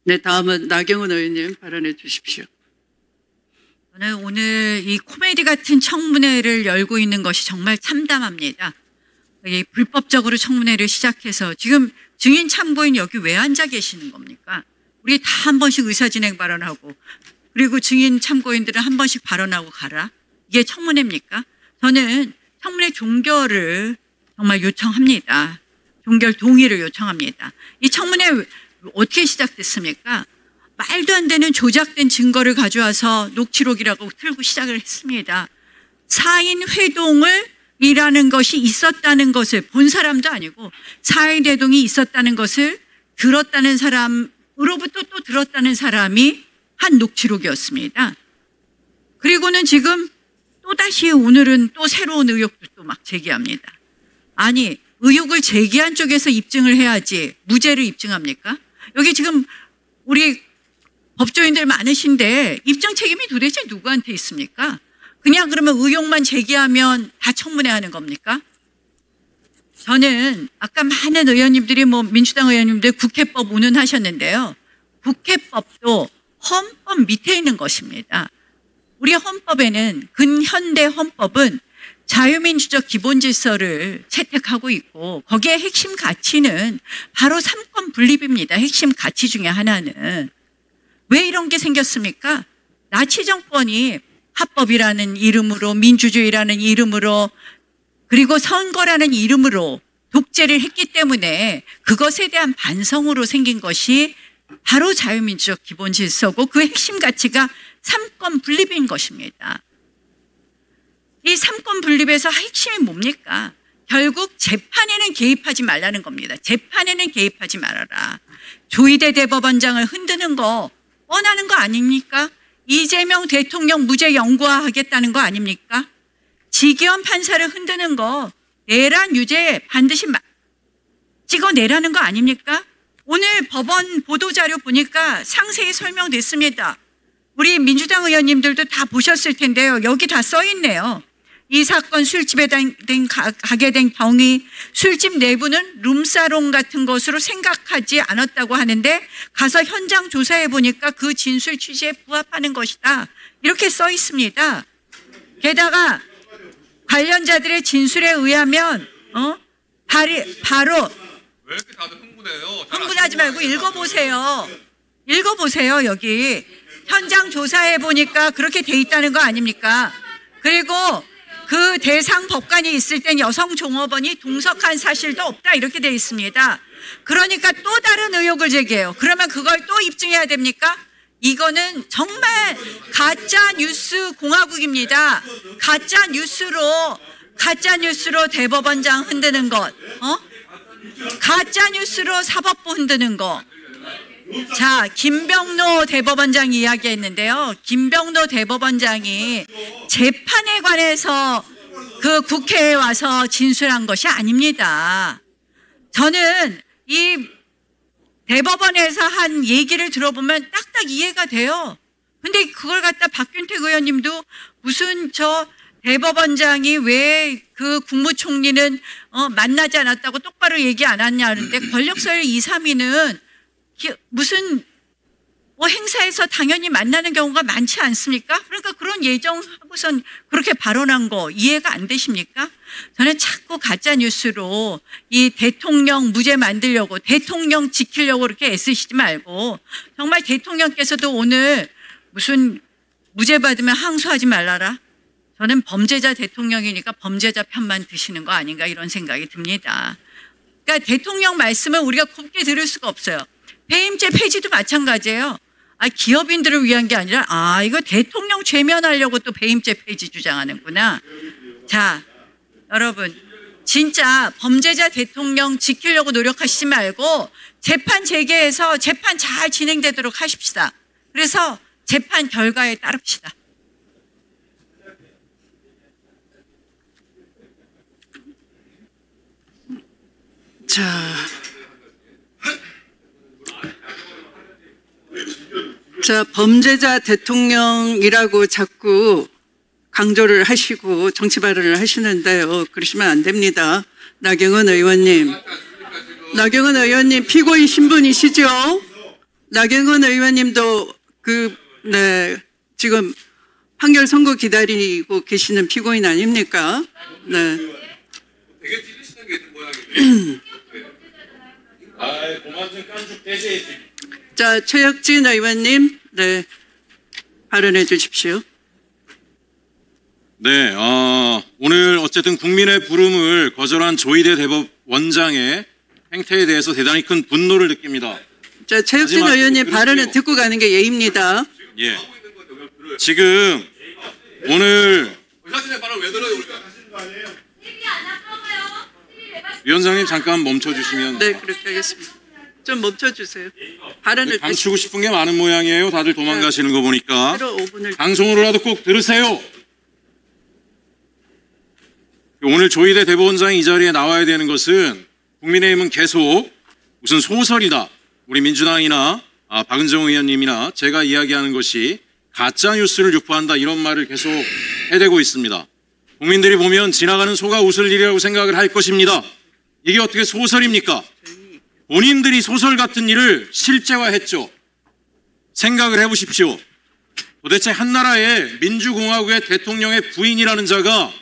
네, 다음은 나경원 의원님 발언해 주십시오. 저는 오늘 이 코미디 같은 청문회를 열고 있는 것이 정말 참담합니다. 이 불법적으로 청문회를 시작해서 지금 증인 참고인 여기 왜 앉아 계시는 겁니까? 우리 다 한 번씩 의사진행 발언하고 그리고 증인 참고인들은 한 번씩 발언하고 가라. 이게 청문회입니까? 저는 청문회 종결을 정말 요청합니다. 종결 동의를 요청합니다. 이 청문회 어떻게 시작됐습니까? 말도 안 되는 조작된 증거를 가져와서 녹취록이라고 틀고 시작을 했습니다. 사인 회동을 이라는 것이 있었다는 것을 본 사람도 아니고 사인 회동이 있었다는 것을 들었다는 사람으로부터 또 들었다는 사람이 한 녹취록이었습니다. 그리고는 지금 또다시 오늘은 또 새로운 의혹도 또 막 제기합니다. 아니, 의혹을 제기한 쪽에서 입증을 해야지 무죄를 입증합니까? 여기 지금 우리 법조인들 많으신데 입증 책임이 도대체 누구한테 있습니까? 그냥 그러면 의혹만 제기하면 다 청문회 하는 겁니까? 저는 아까 많은 의원님들이 민주당 의원님들 국회법 운운하셨는데요. 국회법도 헌법 밑에 있는 것입니다. 우리 헌법에는 근현대 헌법은 자유민주적 기본질서를 채택하고 있고 거기에 핵심 가치는 바로 삼권 분립입니다. 핵심 가치 중에 하나는. 왜 이런 게 생겼습니까? 나치 정권이 합법이라는 이름으로 민주주의라는 이름으로 그리고 선거라는 이름으로 독재를 했기 때문에 그것에 대한 반성으로 생긴 것이 바로 자유민주적 기본질서고 그 핵심 가치가 삼권 분립인 것입니다. 이 삼권 분립에서 핵심이 뭡니까? 결국 재판에는 개입하지 말라는 겁니다. 재판에는 개입하지 말아라. 조희대 대법원장을 흔드는 거 뻔하는 거 아닙니까? 이재명 대통령 무죄 영구화하겠다는 거 아닙니까? 지기현 판사를 흔드는 거 내란 유죄 반드시 찍어내라는 거 아닙니까? 오늘 법원 보도자료 보니까 상세히 설명됐습니다. 우리 민주당 의원님들도 다 보셨을 텐데요. 여기 다 써 있네요. 이 사건 술집에 가게 된 경위, 술집 내부는 룸사롱 같은 것으로 생각하지 않았다고 하는데 가서 현장 조사해 보니까 그 진술 취지에 부합하는 것이다. 이렇게 써 있습니다. 게다가 관련자들의 진술에 의하면 바로 왜 이렇게 다들 흥분해요? 흥분하지 말고 읽어보세요. 읽어보세요. 여기 현장 조사해 보니까 그렇게 돼 있다는 거 아닙니까? 그리고 그 대상 법관이 있을 땐 여성 종업원이 동석한 사실도 없다 이렇게 돼 있습니다. 그러니까 또 다른 의혹을 제기해요. 그러면 그걸 또 입증해야 됩니까? 이거는 정말 가짜 뉴스 공화국입니다. 가짜 뉴스로 대법원장 흔드는 것, 가짜 뉴스로 사법부 흔드는 거. 자, 김병로 대법원장 이야기했는데요. 김병로 대법원장이 재판에 관해서 그 국회에 와서 진술한 것이 아닙니다. 저는 이 대법원에서 한 얘기를 들어보면 딱딱 이해가 돼요. 근데 그걸 갖다 박균택 의원님도 무슨 대법원장이 왜 그 국무총리는 만나지 않았다고 똑바로 얘기 안 하냐 하는데 권력서열 2, 3위는 무슨 행사에서 당연히 만나는 경우가 많지 않습니까? 그러니까 그런 예정하고선 그렇게 발언한 거 이해가 안 되십니까? 저는 자꾸 가짜 뉴스로 이 대통령 무죄 만들려고 대통령 지키려고 그렇게 애쓰시지 말고 정말 대통령께서도 오늘 무슨 무죄 받으면 항소하지 말라라. 저는 범죄자 대통령이니까 범죄자 편만 드시는 거 아닌가 이런 생각이 듭니다. 그러니까 대통령 말씀을 우리가 곱게 들을 수가 없어요. 배임죄 폐지도 마찬가지예요. 기업인들을 위한 게 아니라 이거 대통령 죄면하려고 또 배임죄 폐지 주장하는구나. 자, 여러분 진짜 범죄자 대통령 지키려고 노력하시지 말고 재판 재개해서 재판 잘 진행되도록 하십시다. 그래서 재판 결과에 따릅시다. 자, 범죄자 대통령이라고 자꾸 강조를 하시고 정치 발언을 하시는데요. 그러시면 안 됩니다. 나경원 의원님. 나경원 의원님 피고인 신분이시죠? 나경원 의원님도 네, 지금 판결 선고 기다리고 계시는 피고인 아닙니까? 네. 되게 찌르시는 게 있는 모양이에요. 그만 좀 깐죽 대세히. 자, 최혁진 의원님, 네, 발언해 주십시오. 네, 오늘 어쨌든 국민의 부름을 거절한 조희대 대법원장의 행태에 대해서 대단히 큰 분노를 느낍니다. 자, 최혁진 마지막 의원님 그렇죠. 발언을 듣고 가는 게 예의입니다. 예. 지금 오늘 의사진의 발언 왜 들어요 우리가? 위원장님 잠깐 멈춰주시면. 네, 그렇게 하겠습니다. 좀 멈춰주세요. 발언을 감추고 싶은 게 많은 모양이에요. 다들 도망가시는 거 보니까. 5분을 방송으로라도 꼭 들으세요. 오늘 조희대 대법원장이 이 자리에 나와야 되는 것은 국민의힘은 계속 무슨 소설이다. 우리 민주당이나 박은정 의원님이나 제가 이야기하는 것이 가짜 뉴스를 유포한다 이런 말을 계속 해대고 있습니다. 국민들이 보면 지나가는 소가 웃을 일이라고 생각을 할 것입니다. 이게 어떻게 소설입니까? 본인들이 소설 같은 일을 실제화했죠. 생각을 해보십시오. 도대체 한나라의 민주공화국의 대통령의 부인이라는 자가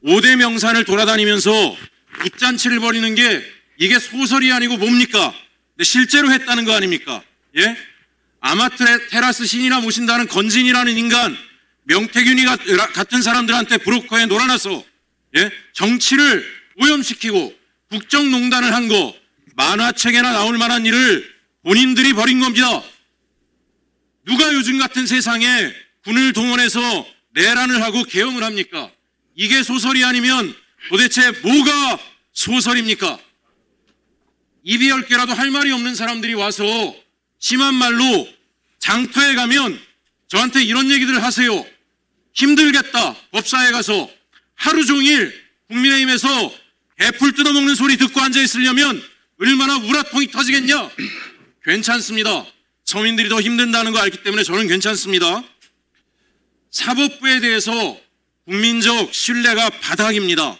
5대 명산을 돌아다니면서 붓잔치를 벌이는 게 이게 소설이 아니고 뭡니까? 근데 실제로 했다는 거 아닙니까? 예? 아마테라스 신이나 모신다는 건진이라는 인간, 명태균이 같은 사람들한테 브로커에 놀아나서 예? 정치를 오염시키고 국정농단을 한 거 만화책에나 나올 만한 일을 본인들이 벌인 겁니다. 누가 요즘 같은 세상에 군을 동원해서 내란을 하고 계엄을 합니까? 이게 소설이 아니면 도대체 뭐가 소설입니까? 입이 10개라도 할 말이 없는 사람들이 와서 심한 말로 장터에 가면 저한테 이런 얘기들을 하세요. 힘들겠다. 법사에 가서 하루 종일 국민의힘에서 애플 뜯어먹는 소리 듣고 앉아있으려면 얼마나 우라통이 터지겠냐? 괜찮습니다. 서민들이 더 힘든다는 거 알기 때문에 저는 괜찮습니다. 사법부에 대해서 국민적 신뢰가 바닥입니다.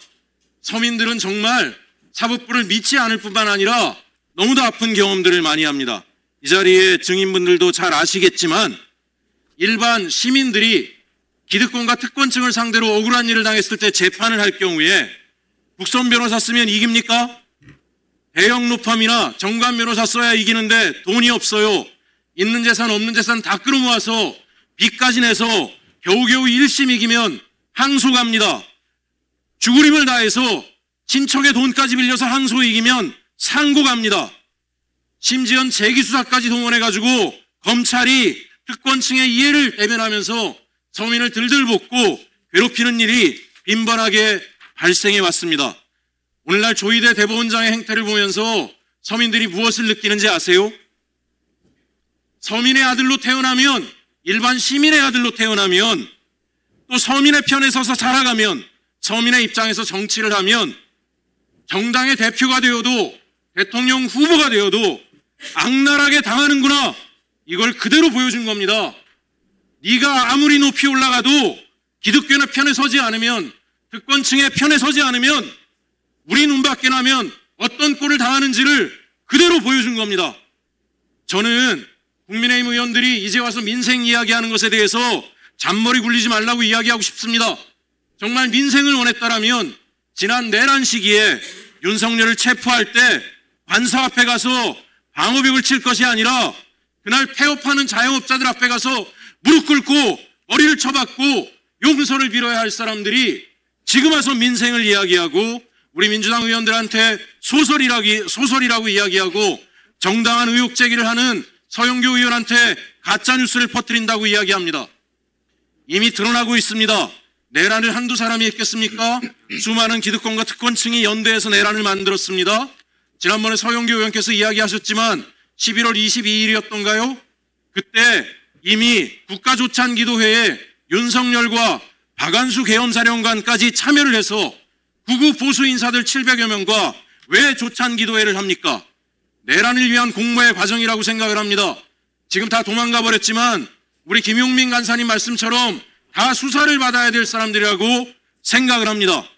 서민들은 정말 사법부를 믿지 않을 뿐만 아니라 너무도 아픈 경험들을 많이 합니다. 이 자리에 증인분들도 잘 아시겠지만 일반 시민들이 기득권과 특권층을 상대로 억울한 일을 당했을 때 재판을 할 경우에 국선 변호사 쓰면 이깁니까? 대형 로펌이나 정관 변호사 써야 이기는데 돈이 없어요. 있는 재산 없는 재산 다 끌어모아서 빚까지 내서 겨우겨우 1심 이기면 항소 갑니다. 죽을 힘을 다해서 친척의 돈까지 빌려서 항소 이기면 상고 갑니다. 심지어 재기수사까지 동원해가지고 검찰이 특권층의 이해를 대변하면서 서민을 들들 볶고 괴롭히는 일이 빈번하게 발생해 왔습니다. 오늘날 조희대 대법원장의 행태를 보면서 서민들이 무엇을 느끼는지 아세요? 서민의 아들로 태어나면, 일반 시민의 아들로 태어나면, 또 서민의 편에 서서 살아가면, 서민의 입장에서 정치를 하면 정당의 대표가 되어도 대통령 후보가 되어도 악랄하게 당하는구나. 이걸 그대로 보여준 겁니다. 네가 아무리 높이 올라가도 기득권의 편에 서지 않으면, 특권층의 편에 서지 않으면 우리 눈밖에 나면 어떤 꼴을 당하는지를 그대로 보여준 겁니다. 저는 국민의힘 의원들이 이제 와서 민생 이야기하는 것에 대해서 잔머리 굴리지 말라고 이야기하고 싶습니다. 정말 민생을 원했다라면 지난 내란 시기에 윤석열을 체포할 때 관사 앞에 가서 방어벽을 칠 것이 아니라 그날 폐업하는 자영업자들 앞에 가서 무릎 꿇고 머리를 쳐박고 용서를 빌어야 할 사람들이 지금 와서 민생을 이야기하고 우리 민주당 의원들한테 소설이라고 이야기하고 정당한 의혹 제기를 하는 서영교 의원한테 가짜뉴스를 퍼뜨린다고 이야기합니다. 이미 드러나고 있습니다. 내란을 한두 사람이 했겠습니까? 수많은 기득권과 특권층이 연대해서 내란을 만들었습니다. 지난번에 서영교 의원께서 이야기하셨지만 11월 22일이었던가요? 그때 이미 국가조찬기도회에 윤석열과 박안수 계엄사령관까지 참여를 해서 구구 보수 인사들 700여 명과 왜 조찬기도회를 합니까? 내란을 위한 공모의 과정이라고 생각을 합니다. 지금 다 도망가 버렸지만 우리 김용민 간사님 말씀처럼 다 수사를 받아야 될 사람들이라고 생각을 합니다.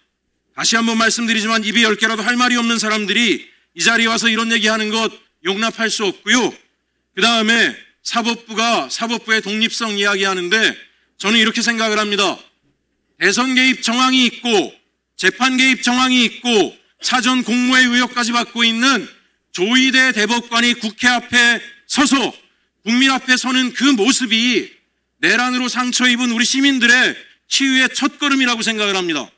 다시 한번 말씀드리지만 입이 10개라도 할 말이 없는 사람들이 이 자리에 와서 이런 얘기하는 것 용납할 수 없고요. 그 다음에 사법부의 독립성 이야기하는데 저는 이렇게 생각을 합니다. 대선 개입 정황이 있고 재판 개입 정황이 있고 사전 공모의 의혹까지 받고 있는 조희대 대법관이 국회 앞에 서서 국민 앞에 서는 그 모습이 내란으로 상처 입은 우리 시민들의 치유의 첫걸음이라고 생각을 합니다.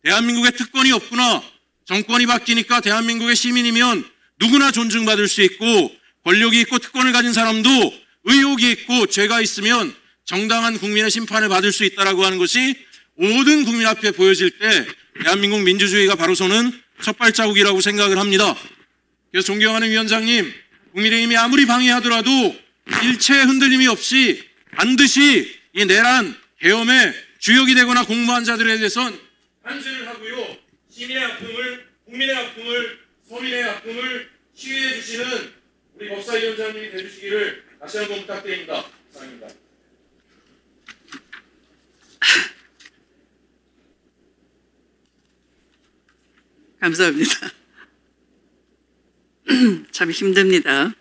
대한민국에 특권이 없구나. 정권이 바뀌니까 대한민국의 시민이면 누구나 존중받을 수 있고 권력이 있고 특권을 가진 사람도 의혹이 있고 죄가 있으면 정당한 국민의 심판을 받을 수 있다라고 하는 것이 모든 국민 앞에 보여질 때 대한민국 민주주의가 바로 서는 첫 발자국이라고 생각을 합니다. 그래서 존경하는 위원장님, 국민의힘이 아무리 방해하더라도 일체의 흔들림이 없이 반드시 이 내란 계엄의 주역이 되거나 공모한 자들에 대해선 단죄를 하고요. 시민의 아픔을, 국민의 아픔을, 서민의 아픔을 치유해 주시는 우리 법사위원장님이 되주시기를 다시 한번 부탁드립니다. 감사합니다. 감사합니다. 참 힘듭니다.